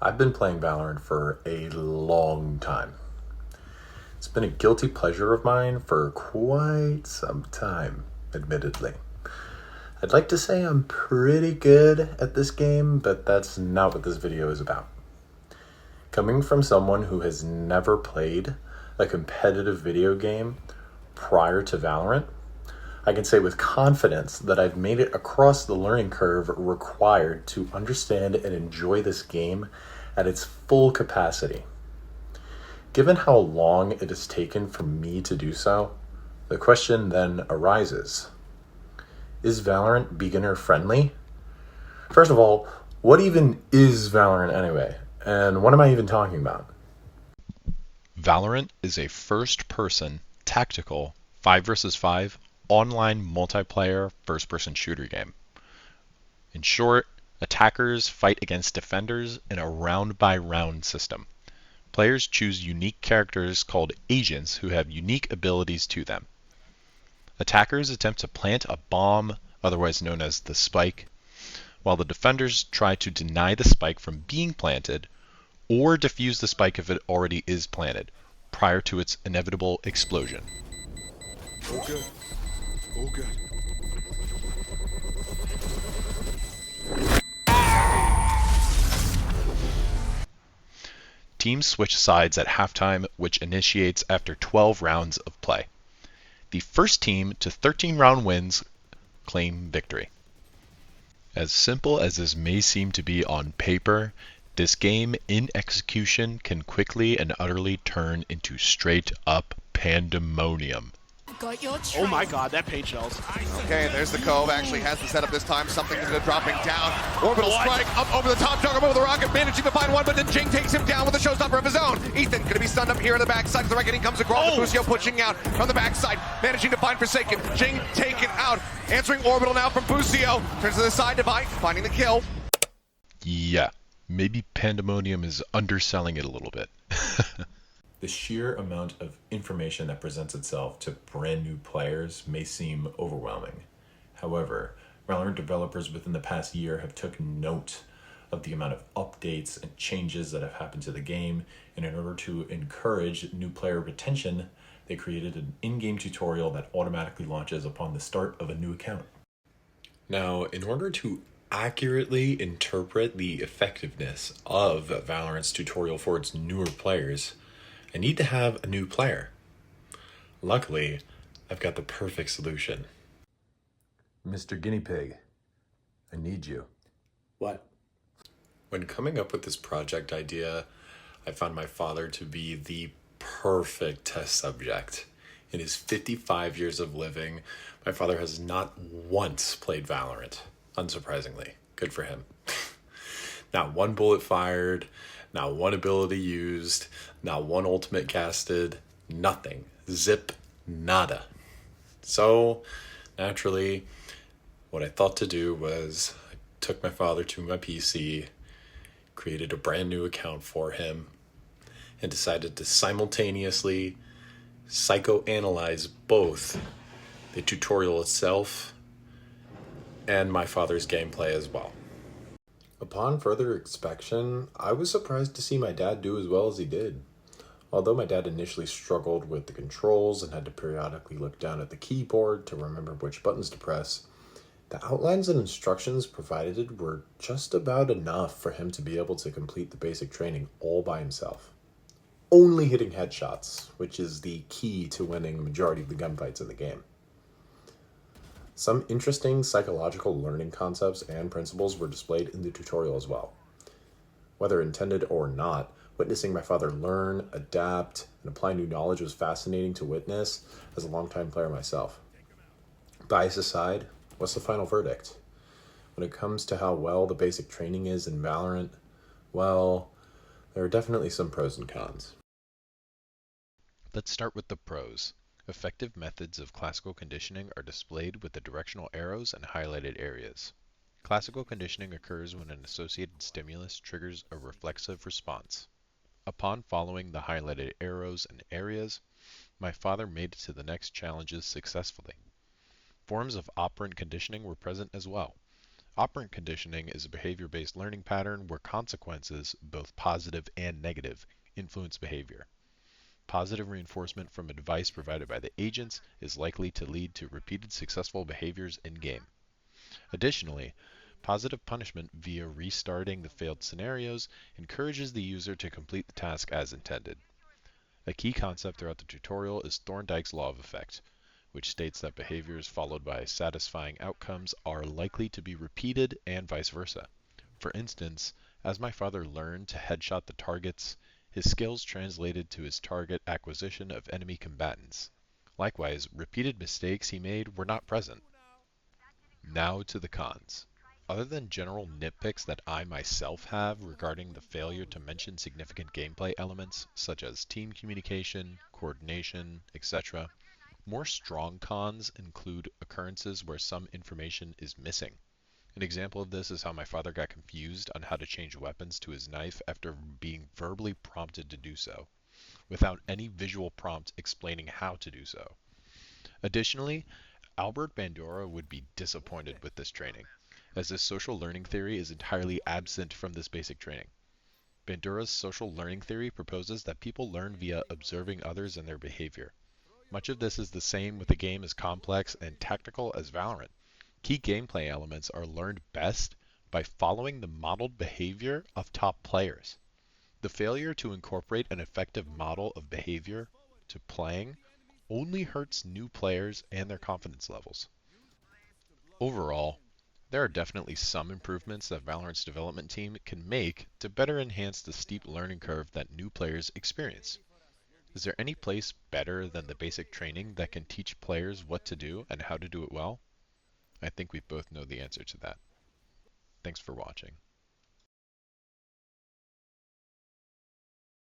I've been playing Valorant for a long time. It's been a guilty pleasure of mine for quite some time, admittedly. I'd like to say I'm pretty good at this game, but that's not what this video is about. Coming from someone who has never played a competitive video game prior to Valorant, I can say with confidence that I've made it across the learning curve required to understand and enjoy this game at its full capacity. Given how long it has taken for me to do so, the question then arises, is Valorant beginner friendly? First of all, what even is Valorant anyway? And what am I even talking about? Valorant is a first-person, tactical, 5 versus 5, online multiplayer first-person shooter game. In short, attackers fight against defenders in a round-by-round system. Players choose unique characters called agents who have unique abilities to them. Attackers attempt to plant a bomb, otherwise known as the spike, while the defenders try to deny the spike from being planted or defuse the spike if it already is planted, prior to its inevitable explosion. Oh good. Oh good. Teams switch sides at halftime, which initiates after 12 rounds of play. The first team to 13 round wins claim victory. As simple as this may seem to be on paper, this game in execution can quickly and utterly turn into straight up pandemonium. Oh my god, that paint shells. Okay, there's the Cove. Actually has the setup this time. Something is dropping down. Orbital strike up over the top. Juggernaut over the rocket. Managing to find one, but then Jing takes him down with a showstopper of his own. Ethan going to be stunned up here on the backside. The reckoning comes across. Busio pushing out from the backside. Managing to find Forsaken. Jing taken out. Answering Orbital now from Busio. Turns to the side to Bite. Finding the kill. Yeah, maybe pandemonium is underselling it a little bit. The sheer amount of information that presents itself to brand new players may seem overwhelming. However, Valorant developers within the past year have took note of the amount of updates and changes that have happened to the game, and in order to encourage new player retention, they created an in-game tutorial that automatically launches upon the start of a new account. Now, in order to accurately interpret the effectiveness of Valorant's tutorial for its newer players, I need to have a new player. Luckily, I've got the perfect solution. Mr. Guinea Pig, I need you. What? When coming up with this project idea, I found my father to be the perfect test subject. In his 55 years of living, my father has not once played Valorant, unsurprisingly. Good for him. Not one bullet fired, not one ability used, not one ultimate casted, nothing. Zip, nada. So, naturally, what I thought to do was I took my father to my PC, created a brand new account for him, and decided to simultaneously psychoanalyze both the tutorial itself and my father's gameplay as well. Upon further inspection, I was surprised to see my dad do as well as he did. Although my dad initially struggled with the controls and had to periodically look down at the keyboard to remember which buttons to press, the outlines and instructions provided were just about enough for him to be able to complete the basic training all by himself. Only hitting headshots, which is the key to winning the majority of the gunfights in the game. Some interesting psychological learning concepts and principles were displayed in the tutorial as well. Whether intended or not, witnessing my father learn, adapt, and apply new knowledge was fascinating to witness as a longtime player myself. Bias aside, what's the final verdict? When it comes to how well the basic training is in Valorant, well, there are definitely some pros and cons. Let's start with the pros. Effective methods of classical conditioning are displayed with the directional arrows and highlighted areas. Classical conditioning occurs when an associated stimulus triggers a reflexive response. Upon following the highlighted arrows and areas, my father made it to the next challenges successfully. Forms of operant conditioning were present as well. Operant conditioning is a behavior-based learning pattern where consequences, both positive and negative, influence behavior. Positive reinforcement from advice provided by the agents is likely to lead to repeated successful behaviors in-game. Additionally, positive punishment via restarting the failed scenarios encourages the user to complete the task as intended. A key concept throughout the tutorial is Thorndike's law of effect, which states that behaviors followed by satisfying outcomes are likely to be repeated and vice versa. For instance, as my father learned to headshot the targets, his skills translated to his target acquisition of enemy combatants. Likewise, repeated mistakes he made were not present. Now to the cons. Other than general nitpicks that I myself have regarding the failure to mention significant gameplay elements such as team communication, coordination, etc., more strong cons include occurrences where some information is missing. An example of this is how my father got confused on how to change weapons to his knife after being verbally prompted to do so, without any visual prompt explaining how to do so. Additionally, Albert Bandura would be disappointed with this training, as this social learning theory is entirely absent from this basic training. Bandura's social learning theory proposes that people learn via observing others and their behavior. Much of this is the same with a game as complex and tactical as Valorant. Key gameplay elements are learned best by following the modeled behavior of top players. The failure to incorporate an effective model of behavior to playing only hurts new players and their confidence levels. Overall, there are definitely some improvements that Valorant's development team can make to better enhance the steep learning curve that new players experience. Is there any place better than the basic training that can teach players what to do and how to do it well? I think we both know the answer to that. Thanks for watching.